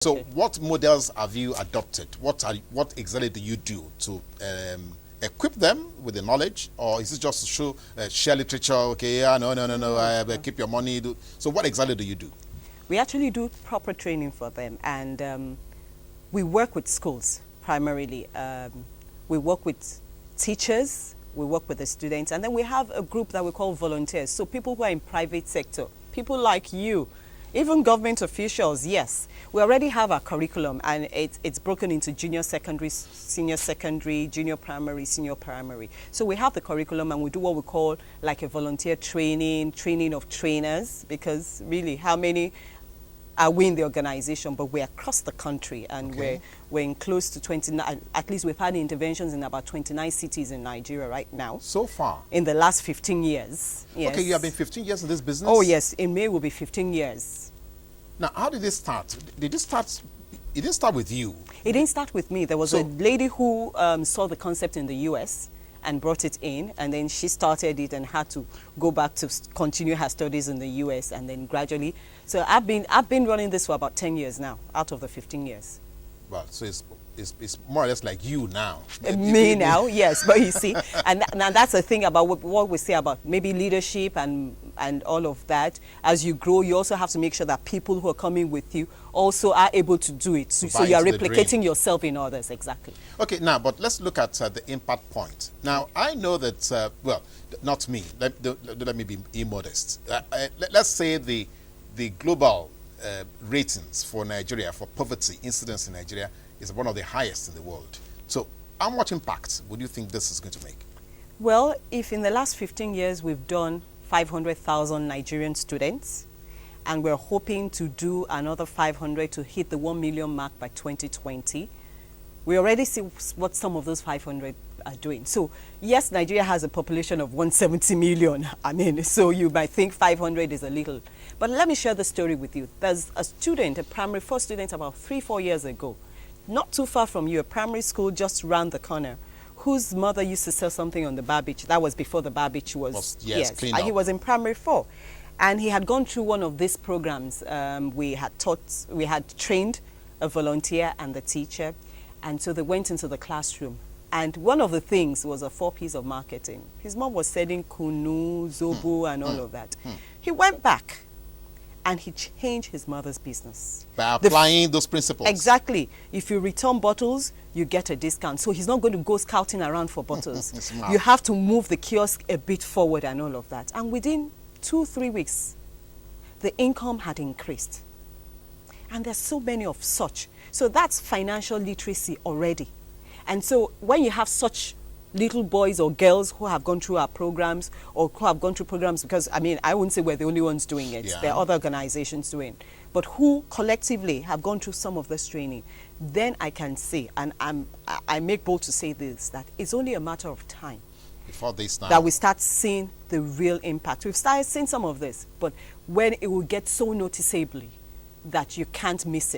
So what models have you adopted? What exactly do you do to equip them with the knowledge, or is it just to show share literature? Okay, yeah, no, keep your money. So what exactly do you do? We actually do proper training for them, and we work with schools primarily. We work with teachers, we work with the students, and then we have a group that we call volunteers. So people who are in private sector, people like you, even government officials. Yes, we already have our curriculum, and it's broken into junior secondary, senior secondary, junior primary, senior primary. So we have the curriculum, and we do what we call like a volunteer training of trainers, because really, how many are we in the organization? But we're across the country, and we're in close to 29, at least we've had interventions in about 29 cities in Nigeria right now. So far? In the last 15 years. Yes. Okay, you have been 15 years in this business? Oh yes, in May will be 15 years. Now, how did this start? It didn't start with you. It didn't start with me. There was a lady who saw the concept in the US and brought it in, and then she started it and had to go back to continue her studies in the US, and then gradually. So I've been running this for about 10 years now, out of the 15 years. Well, so it's more or less like you now. Me now, yes. But you see, and now that's the thing about what we say about maybe leadership and all of that. As you grow, you also have to make sure that people who are coming with you also are able to do it. So you are replicating yourself in others, exactly. Okay, now, but let's look at the impact point. Now, I know that, well, not me. Let me be immodest. Let's say the global ratings for Nigeria, for poverty incidence in Nigeria, is one of the highest in the world. So how much impact would you think this is going to make? Well, if in the last 15 years we've done 500,000 Nigerian students, and we're hoping to do another 500 to hit the 1 million mark by 2020, we already see what some of those 500 are doing. So yes, Nigeria has a population of 170 million. I mean, so you might think 500 is a little. But let me share the story with you. There's a student, a primary 4 student, about 3-4 years ago, not too far from you, a primary school just round the corner, whose mother used to sell something on the bar beach. That was before the bar beach was cleaned up. He was in primary 4. And he had gone through one of these programs. We had trained a volunteer and the teacher. And so they went into the classroom. And one of the things was a 4 P's of marketing. His mom was selling kunu, zobo, and all of that. He went back and he changed his mother's business. By applying those principles. Exactly. If you return bottles, you get a discount. So he's not going to go scouting around for bottles. You have to move the kiosk a bit forward and all of that. And within 2-3 weeks, the income had increased. And there's so many of such. So that's financial literacy already. And so when you have such little boys or girls who have gone through our programs, or who have gone through programs, because I mean, I wouldn't say we're the only ones doing it. There are other organizations doing it, but who collectively have gone through some of this training, then I can say, and I make bold to say this, that it's only a matter of time before this now, that we start seeing the real impact. We've started seeing some of this, but when it will get so noticeably that you can't miss it.